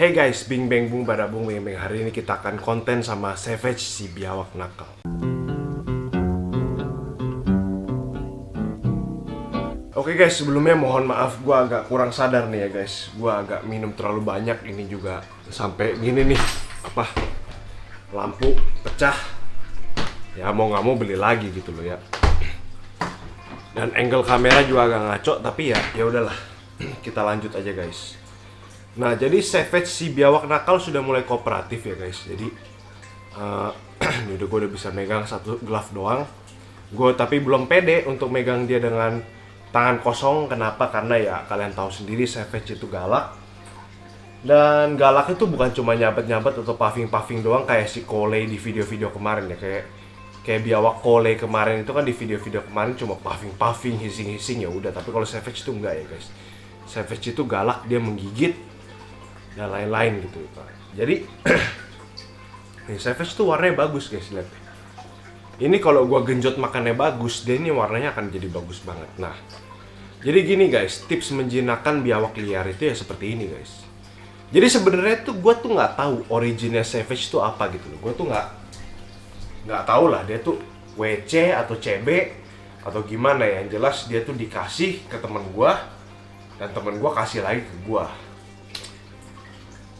Hey guys, bing bang bung bada bung bing bang. Hari ini kita akan konten sama Savage si biawak nakal. Oke guys, sebelumnya mohon maaf gua agak kurang sadar nih ya guys. Gua agak minum terlalu banyak, ini juga sampai gini nih, lampu pecah. Ya mau nggak mau beli lagi gitu loh ya. Dan angle kamera juga agak ngaco, tapi ya udahlah. Kita lanjut aja guys. Nah, jadi Savage si biawak nakal sudah mulai kooperatif ya guys. Jadi ini gue udah bisa megang satu glove doang. Gue tapi belum pede untuk megang dia dengan tangan kosong. Kenapa? Karena ya kalian tahu sendiri Savage itu galak. Dan galak itu bukan cuma nyabet-nyabet atau puffing-puffing doang kayak si Cole di video-video kemarin ya. Kayak biawak Cole kemarin itu kan di video-video kemarin cuma puffing-puffing, hissing-hissing ya udah. Tapi kalau Savage itu enggak ya guys. Savage itu galak, dia menggigit dan lain-lain gitu. Jadi nih Savage tuh warnanya bagus guys, lihat. Ini kalau gua genjot makannya bagus, dia ini warnanya akan jadi bagus banget. Nah, jadi gini guys, tips menjinakkan biawak liar itu ya seperti ini guys. Jadi sebenarnya tuh gua tuh nggak tahu originnya Savage itu apa gitu loh. Gua tuh nggak tahu lah dia tuh WC atau CB atau gimana ya. Yang jelas dia tuh dikasih ke temen gua dan temen gua kasih lagi ke gua.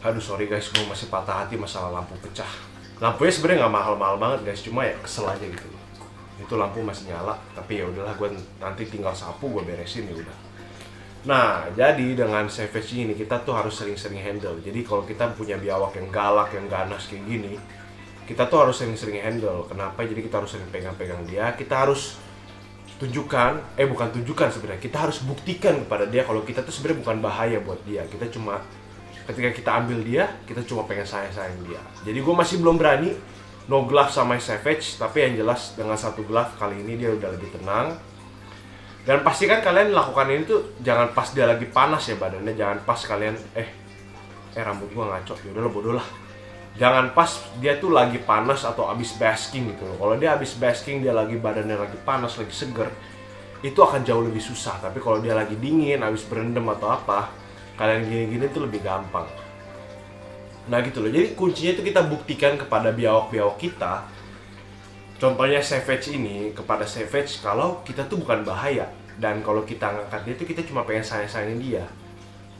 Aduh sorry guys, gue masih patah hati masalah lampu pecah. Lampunya sebenarnya nggak mahal-mahal banget guys, cuma ya kesel aja gitu. Itu lampu masih nyala, tapi ya udahlah, gue nanti tinggal sapu, gue beresin ya udah. Nah, jadi dengan Savage ini kita tuh harus sering-sering handle. Jadi kalau kita punya biawak yang galak, yang ganas kayak gini, kita tuh harus sering-sering handle. Kenapa? Jadi kita harus sering pegang-pegang dia. Kita harus bukan tunjukkan sebenarnya. Kita harus buktikan kepada dia kalau kita tuh sebenarnya bukan bahaya buat dia. Kita cuma ketika kita ambil dia, kita cuma pengen sayang-sayang dia. Jadi gue masih belum berani no glove sama Savage, tapi yang jelas dengan satu glove kali ini dia udah lebih tenang. Dan pastikan kalian lakukan ini tuh jangan pas dia lagi panas ya badannya, jangan pas kalian rambut gue ngaco, yaudah lo bodoh lah. Jangan pas dia tuh lagi panas atau abis basking gitu loh. Kalau dia abis basking, dia lagi badannya lagi panas, lagi seger, itu akan jauh lebih susah. Tapi kalau dia lagi dingin, abis berendam atau apa, kalian gini-gini tuh lebih gampang. Nah gitu loh, jadi kuncinya itu kita buktikan kepada biawak-biawak kita. Contohnya Savage ini, kepada Savage kalau kita tuh bukan bahaya. Dan kalau kita ngangkat dia tuh kita cuma pengen sayang-sayangin dia.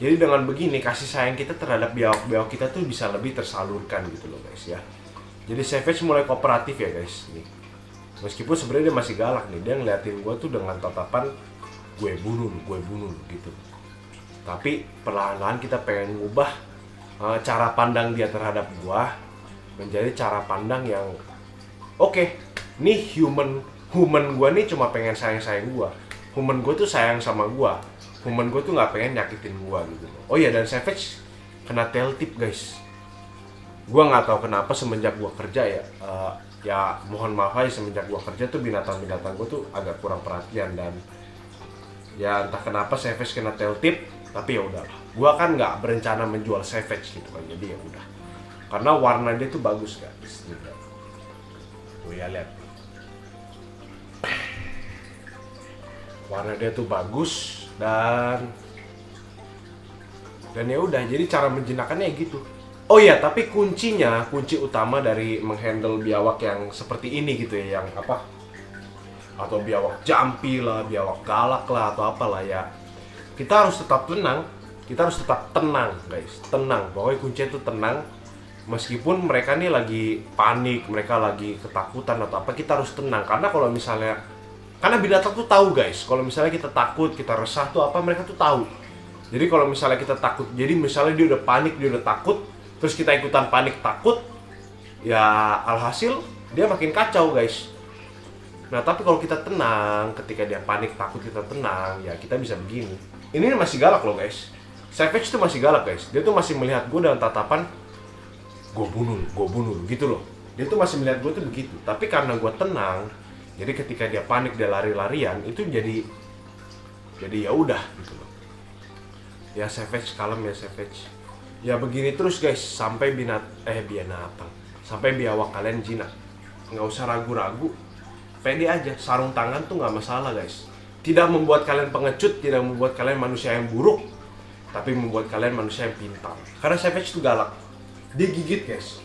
Jadi dengan begini, kasih sayang kita terhadap biawak-biawak kita tuh bisa lebih tersalurkan gitu loh guys ya. Jadi Savage mulai kooperatif ya guys nih. Meskipun sebenarnya dia masih galak nih, dia ngeliatin gue tuh dengan tatapan gue bunuh gitu. Tapi perlahan-lahan kita pengen ngubah cara pandang dia terhadap gua menjadi cara pandang yang oke, nih human gua nih cuma pengen sayang gua. Human gua tuh sayang sama gua. Human gua tuh nggak pengen nyakitin gua gitu. Oh iya, dan Savage kena tail tip guys. Gua nggak tahu kenapa semenjak gua kerja ya mohon maaf aja, semenjak gua kerja tuh binatang-binatang gua tuh agak kurang perhatian. Dan ya entah kenapa Savage kena tail tip. Tapi ya udahlah, gua kan nggak berencana menjual Savage gitu kan, jadi ya udah. Karena warna dia tuh bagus guys. Tuh ya lihat, warna dia tuh bagus dan ya udah. Jadi cara menjinakkannya gitu. Oh iya, tapi kunci utama dari menghandle biawak yang seperti ini gitu ya, yang atau biawak jampi lah, biawak galak lah atau apalah ya. Kita harus tetap tenang guys, tenang. Pokoknya kuncinya itu tenang. Meskipun mereka nih lagi panik, mereka lagi ketakutan atau apa, kita harus tenang. Karena karena binatang tuh tahu guys, kalau misalnya kita takut, kita resah tuh apa, mereka tuh tahu. Jadi kalau misalnya kita takut, jadi misalnya dia udah panik, dia udah takut, terus kita ikutan panik takut, ya alhasil dia makin kacau guys. Nah tapi kalau kita tenang, ketika dia panik takut kita tenang, ya kita bisa begini. Ini masih galak loh guys. Savage tuh masih galak guys. Dia tuh masih melihat gue dengan tatapan gue bunuh gitu loh. Dia tuh masih melihat gue tuh begitu. Tapi karena gue tenang, jadi ketika dia panik, dia lari-larian, itu jadi ya udah gitu loh. Ya Savage, kalem ya Savage. Ya begini terus guys, sampai sampai biawak kalian jinak. Nggak usah ragu-ragu, pede aja. Sarung tangan tuh nggak masalah guys. Tidak membuat kalian pengecut, tidak membuat kalian manusia yang buruk. tapi membuat kalian manusia yang pintar. Karena Savage itu galak, dia gigit guys.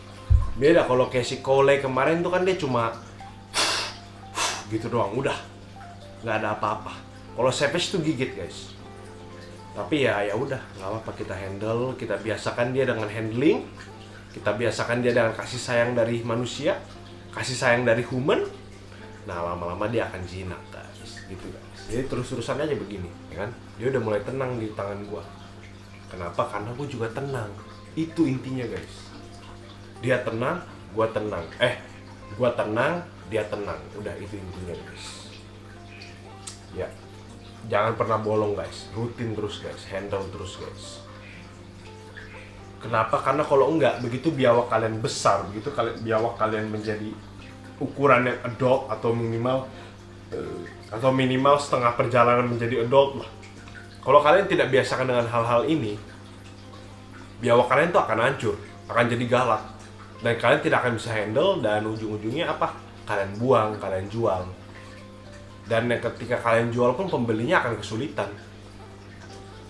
Beda kalau kayak si Cole kemarin tuh kan dia cuma gitu doang, udah nggak ada apa-apa. Kalau Savage tuh gigit guys. Tapi ya udah, nggak apa-apa, kita handle, kita biasakan dia dengan handling, kita biasakan dia dengan kasih sayang dari manusia, kasih sayang dari human. Nah lama-lama dia akan jinak guys, gitu guys. Jadi terus-terusan aja begini, ya kan? Dia udah mulai tenang di tangan gua. Kenapa? Karena gua juga tenang. Itu intinya guys. Dia tenang, gua tenang. Gua tenang, dia tenang. Udah itu intinya guys. Ya. Jangan pernah bolong guys, rutin terus guys, handle terus guys. Kenapa? Karena kalau enggak, begitu biawak kalian besar, begitu biawak kalian menjadi ukuran yang adult atau minimal setengah perjalanan menjadi adult lah. Kalau kalian tidak biasakan dengan hal-hal ini, biawak kalian tuh akan hancur, akan jadi galak, dan kalian tidak akan bisa handle, dan ujung-ujungnya apa? Kalian buang, kalian jual. Dan ketika kalian jual pun pembelinya akan kesulitan.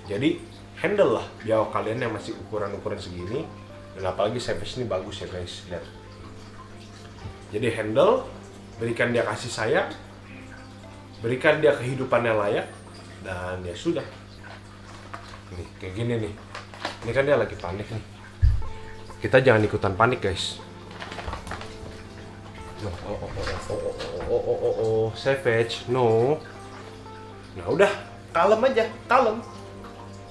Jadi handle lah biawak kalian yang masih ukuran-ukuran segini. Dan apalagi Savage ini bagus ya guys, lihat. Jadi handle, berikan dia kasih sayang, berikan dia kehidupan yang layak, dan ya sudah. Nih kayak gini nih. Ini kan dia lagi panik nih. Kita jangan ikutan panik guys. Savage, no. Nah udah, kalem aja, kalem.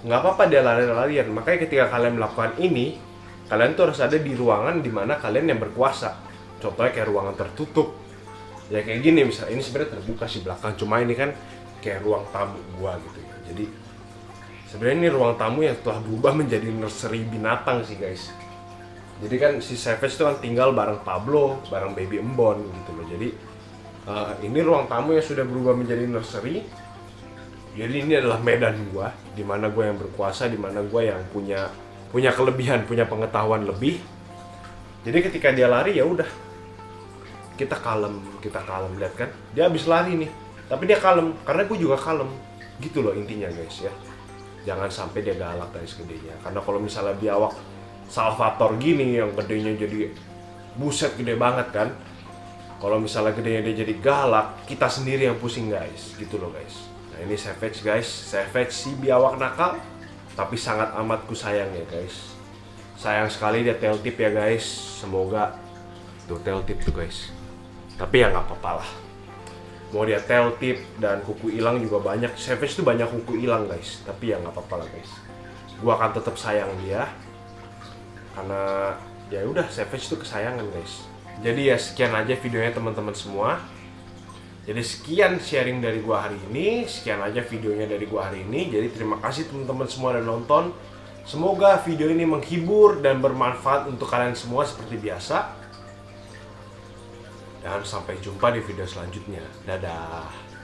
Nggak apa-apa dia lari-larian. Makanya ketika kalian melakukan ini, kalian tuh harus ada di ruangan dimana kalian yang berkuasa. Contohnya kayak ruangan tertutup. Ya kayak gini misalnya, ini sebenarnya terbuka sih belakang. Cuma ini kan kayak ruang tamu gua gitu ya. Jadi sebenarnya ini ruang tamu yang telah berubah menjadi nursery binatang sih guys. Jadi kan si Savage itu kan tinggal bareng Pablo, bareng baby Embon gitu loh. Jadi ini ruang tamu yang sudah berubah menjadi nursery. Jadi ini adalah medan gua, di mana gua yang berkuasa, di mana gua yang punya kelebihan, punya pengetahuan lebih. Jadi ketika dia lari ya udah, kita kalem, lihat kan? Dia habis lari nih, tapi dia kalem, karena gua juga kalem. Gitu loh intinya guys ya. Jangan sampai dia galak dari segedenya. Karena kalau misalnya biawak Salvatore gini yang gedenya jadi buset gede banget kan. Kalau misalnya gedenya dia jadi galak, kita sendiri yang pusing guys, gitu loh guys. Nah ini Savage guys, Savage si biawak nakal, tapi sangat amat ku sayang ya guys. Sayang sekali dia tail tip ya guys, semoga tuh tail tip tuh guys. Tapi ya nggak apa-apa lah. Mau dia tail tip dan kuku hilang juga banyak, Savage tuh banyak kuku hilang guys, tapi ya nggak apa-apa lah guys. Gua akan tetap sayang dia. Karena ya udah Savage itu kesayangan guys. Jadi ya sekian aja videonya teman-teman semua. Jadi sekian sharing dari gua hari ini, sekian aja videonya dari gua hari ini. Jadi terima kasih teman-teman semua udah nonton. Semoga video ini menghibur dan bermanfaat untuk kalian semua seperti biasa. Dan sampai jumpa di video selanjutnya. Dadah.